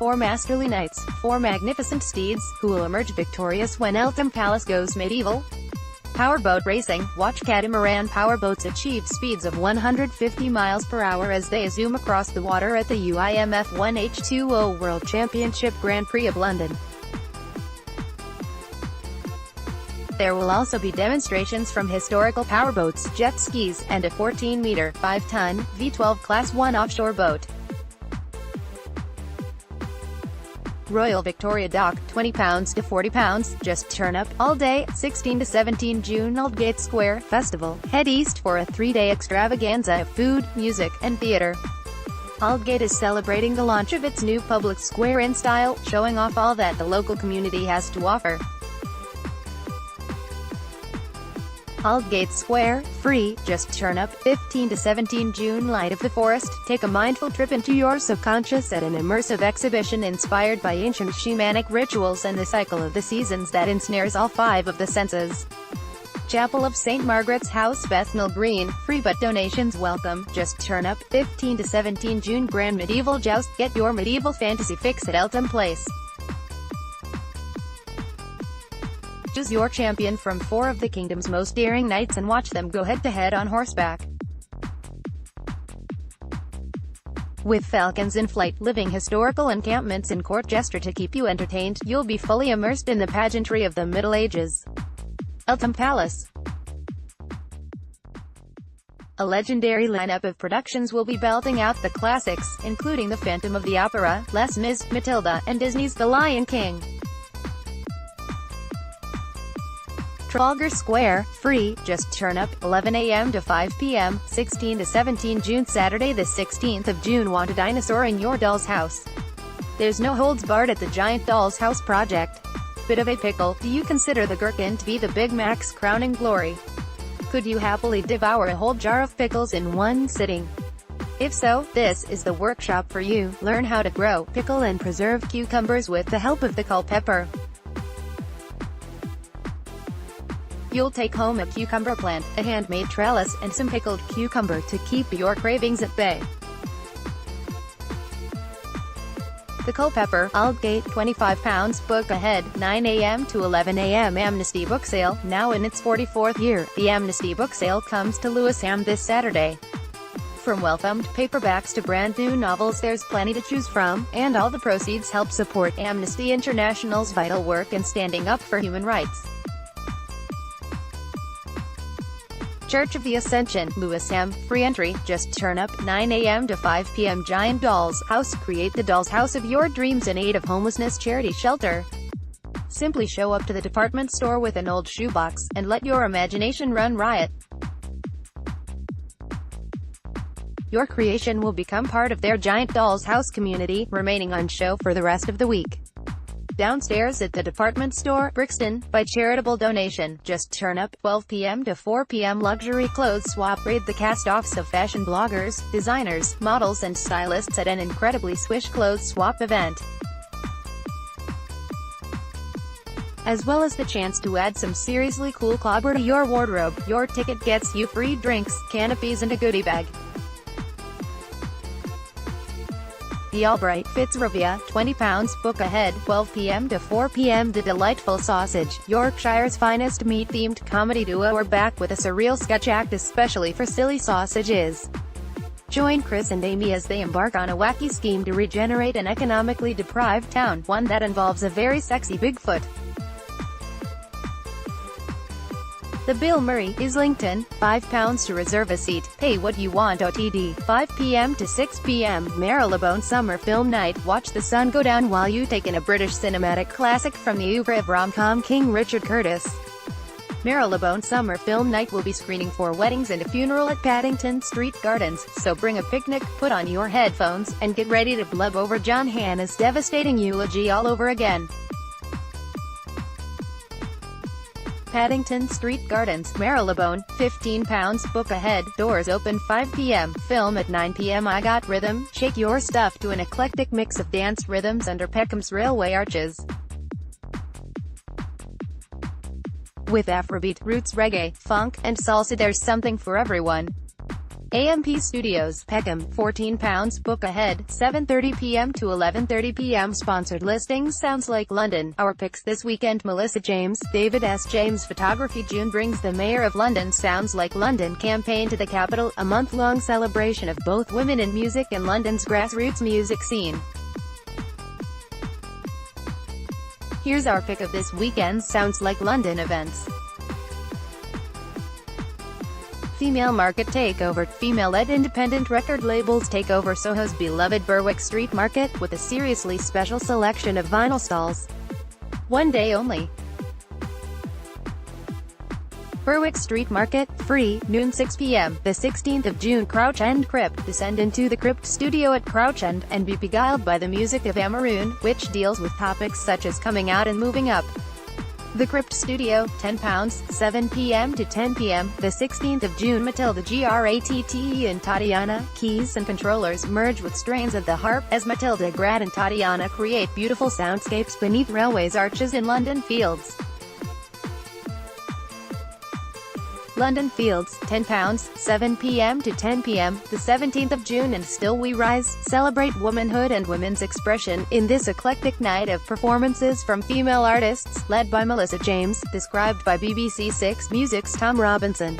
4 masterly knights, 4 magnificent steeds, who will emerge victorious when Eltham Palace goes medieval. Powerboat racing. Watch catamaran powerboats achieve speeds of 150 miles per hour as they zoom across the water at the UIMF 1H20 World Championship Grand Prix of London. There will also be demonstrations from historical powerboats, jet skis, and a 14-meter, 5-ton, V12 Class 1 offshore boat. Royal Victoria Dock, £20 to £40. Just turn up, all day, 16 to 17 June ALDGATE Square Festival. Head east for a 3-day extravaganza of food, music, and theatre. ALDGATE is celebrating the launch of its new public square in style, showing off all that the local community has to offer. ALDGATE Square, free, just turn up, 15 to 17 June. Light of the Forest. Take a mindful trip into your subconscious at an immersive exhibition inspired by ancient shamanic rituals and the cycle of the seasons that ensnares all 5 of the senses. Chapel of St. Margaret's House, Bethnal Green, free but donations welcome, just turn up, 15 to 17 June. Grand Medieval Joust. Get your medieval fantasy fix at Eltham Palace. Choose your champion from 4 of the kingdom's most daring knights and watch them go head-to-head on horseback. With falcons in flight, living historical encampments and court jester to keep you entertained, you'll be fully immersed in the pageantry of the Middle Ages. Eltham Palace. A legendary lineup of productions will be belting out the classics, including The Phantom of the Opera, Les Mis, Matilda, and Disney's The Lion King. Trafalgar Square, free, just turn up, 11 a.m. to 5 p.m., 16 to 17 June. Saturday the 16th of June. Want a dinosaur in your doll's house? There's no holds barred at the giant doll's house project. Bit of a pickle. Do you consider the gherkin to be the Big Mac's crowning glory? Could you happily devour a whole jar of pickles in one sitting? If so, this is the workshop for you. Learn how to grow, pickle and preserve cucumbers with the help of the culpepper. You'll take home a cucumber plant, a handmade trellis, and some pickled cucumber to keep your cravings at bay. The Culpepper, ALDGATE, £25. Book ahead, 9 a.m. to 11 a.m. Amnesty Book Sale, now in its 44th year. The Amnesty Book Sale comes to Lewisham this Saturday. From well-thumbed paperbacks to brand new novels, there's plenty to choose from, and all the proceeds help support Amnesty International's vital work in standing up for human rights. Church of the Ascension, Lewisham, free entry, just turn up, 9 a.m. to 5 p.m. Giant Dolls House. Create the doll's house of your dreams in aid of homelessness charity shelter. Simply show up to the department store with an old shoebox, and let your imagination run riot. Your creation will become part of their Giant Dolls House community, remaining on show for the rest of the week. Downstairs at the department store, Brixton, by charitable donation, just turn up, 12 p.m. to 4 p.m. Luxury clothes swap. Raid the cast-offs of fashion bloggers, designers, models and stylists at an incredibly swish clothes swap event. As well as the chance to add some seriously cool clobber to your wardrobe. Your ticket gets you free drinks, canopies and a goodie bag. The Albright, Fitzrovia, £20. Book ahead, 12 p.m. to 4 p.m. The Delightful Sausage, Yorkshire's finest meat-themed comedy duo, are back with a surreal sketch act especially for silly sausages. Join Chris and Amy as they embark on a wacky scheme to regenerate an economically deprived town, one that involves a very sexy Bigfoot. The Bill Murray, Islington, £5 to reserve a seat, pay what you want. OTD, 5 p.m. to 6 p.m. Marylebone Summer Film Night. Watch the sun go down while you take in a British cinematic classic from the oeuvre of rom-com king Richard Curtis. Marylebone Summer Film Night will be screening 4 weddings and a funeral at Paddington Street Gardens, so bring a picnic, put on your headphones, and get ready to blub over John Hannah's devastating eulogy all over again. Paddington Street Gardens, Marylebone, £15. Book ahead, doors open 5 p.m. Film at 9 p.m. I Got Rhythm, shake your stuff to an eclectic mix of dance rhythms under Peckham's railway arches. With Afrobeat, roots reggae, funk, and salsa, there's something for everyone. AMP Studios, Peckham, £14, book ahead, 7:30 p.m. to 11:30 p.m. Sponsored listings. Sounds Like London. Our picks this weekend: Melissa James, David S. James Photography. June brings the Mayor of London Sounds Like London campaign to the capital, a month-long celebration of both women in music and London's grassroots music scene. Here's our pick of this weekend's Sounds Like London events. Female market takeover. Female-led independent record labels take over Soho's beloved Berwick Street Market, with a seriously special selection of vinyl stalls. One day only. Berwick Street Market, free, noon 6 p.m. The 16th of June. Crouch End Crypt. Descend into the Crypt studio at Crouch End, and be beguiled by the music of Amaroon, which deals with topics such as coming out and moving up. The Crypt Studio, £10, 7 p.m. to 10 p.m. The 16th of June. Matilda Gratte and Tatiana, keys and controllers merge with strains of the harp, as Matilda Gratte and Tatiana create beautiful soundscapes beneath railways arches in London Fields. London Fields, £10, 7 p.m. to 10 p.m. The 17th of June. And Still We Rise. Celebrate womanhood and women's expression, in this eclectic night of performances from female artists, led by Melissa James, described by BBC Six Music's Tom Robinson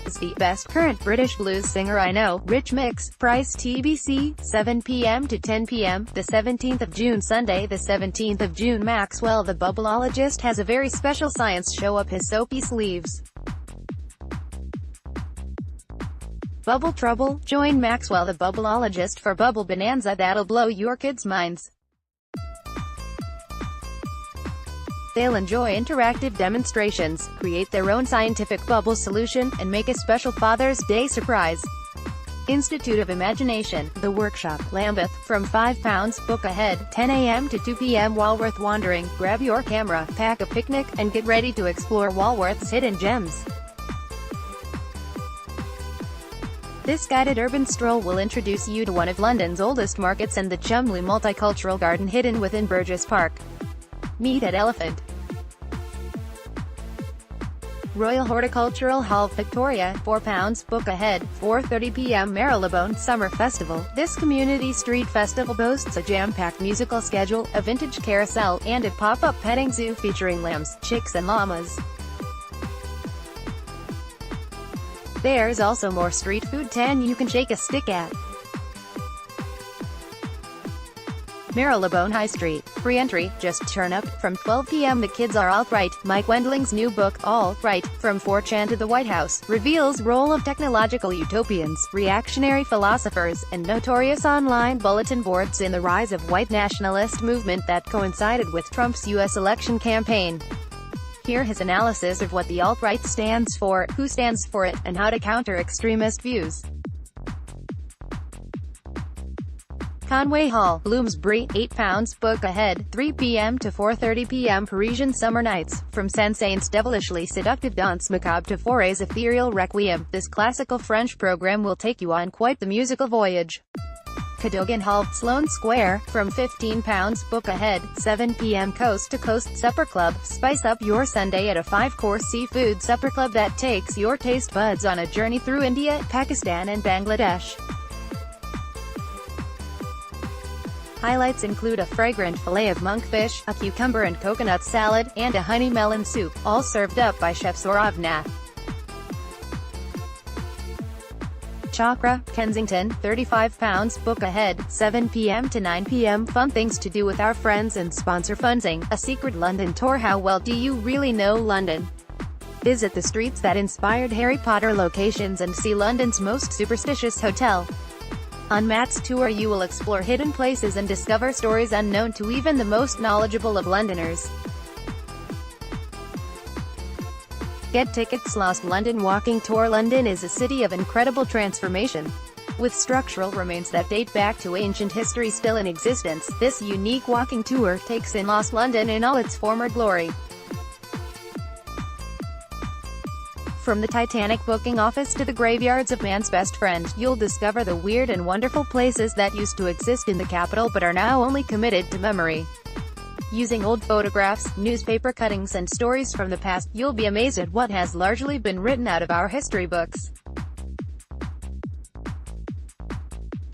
as the best current British blues singer I know. Rich Mix. Price TBC, 7 p.m. to 10 p.m. The 17th of June. Sunday the 17th of June. Maxwell the Bubbleologist has a very special science show up his soapy sleeves. Bubble Trouble. Join Maxwell the Bubbleologist for Bubble Bonanza that'll blow your kids' minds. They'll enjoy interactive demonstrations, create their own scientific bubble solution, and make a special Father's Day surprise. Institute of Imagination. The Workshop, Lambeth, from £5, book ahead, 10 a.m. to 2 p.m. Walworth Wandering. Grab your camera, pack a picnic, and get ready to explore Walworth's hidden gems. This guided urban stroll will introduce you to one of London's oldest markets and the Chumley Multicultural Garden hidden within Burgess Park. Meet at Elephant Royal Horticultural Hall, Victoria, £4, book ahead, 4:30 p.m. Marylebone Summer Festival. This community street festival boasts a jam-packed musical schedule, a vintage carousel, and a pop-up petting zoo featuring lambs, chicks and llamas. There's also more street food you can shake a stick at. Marylebone High Street. Free entry, just turn up. From 12 p.m. The Kids Are Alt-Right. Mike Wendling's new book, Alt-Right, From 4chan to the White House, reveals role of technological utopians, reactionary philosophers, and notorious online bulletin boards in the rise of white nationalist movement that coincided with Trump's U.S. election campaign. Hear his analysis of what the alt-right stands for, who stands for it, and how to counter extremist views. Conway Hall, Bloomsbury, £8, book ahead, 3 p.m. to 4:30 p.m. Parisian Summer Nights. From Saint-Saëns' devilishly seductive danse macabre to Fauré's ethereal requiem, this classical French program will take you on quite the musical voyage. Cadogan Hall, Sloane Square, from £15, book ahead, 7 p.m. Coast to Coast Supper Club. Spice up your Sunday at a 5-course seafood supper club that takes your taste buds on a journey through India, Pakistan and Bangladesh. Highlights include a fragrant fillet of monkfish, a cucumber and coconut salad, and a honey melon soup, all served up by Chef Saurav Nath. Chakra, Kensington, £35, book ahead, 7 p.m. to 9 p.m. Fun things to do with our friends and sponsor funding. A secret London tour. How well do you really know London? Visit the streets that inspired Harry Potter locations and see London's most superstitious hotel. On Matt's tour you will explore hidden places and discover stories unknown to even the most knowledgeable of Londoners. Get tickets. Lost London Walking Tour. London is a city of incredible transformation. With structural remains that date back to ancient history still in existence, this unique walking tour takes in lost London in all its former glory. From the Titanic booking office to the graveyards of man's best friend, you'll discover the weird and wonderful places that used to exist in the capital but are now only committed to memory. Using old photographs, newspaper cuttings and stories from the past, you'll be amazed at what has largely been written out of our history books.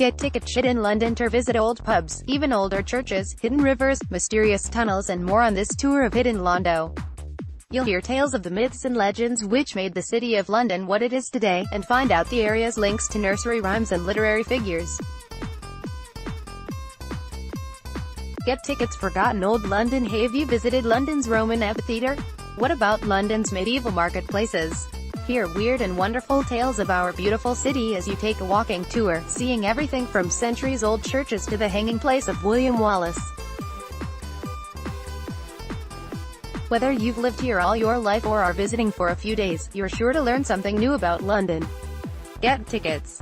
Get tickets in London to visit old pubs, even older churches, hidden rivers, mysterious tunnels and more on this tour of Hidden Londo. You'll hear tales of the myths and legends which made the City of London what it is today, and find out the area's links to nursery rhymes and literary figures. Get tickets. Forgotten Old London. Have you visited London's Roman amphitheatre? What about London's medieval marketplaces? Hear weird and wonderful tales of our beautiful city as you take a walking tour, seeing everything from centuries-old churches to the hanging place of William Wallace. Whether you've lived here all your life or are visiting for a few days, you're sure to learn something new about London. Get tickets.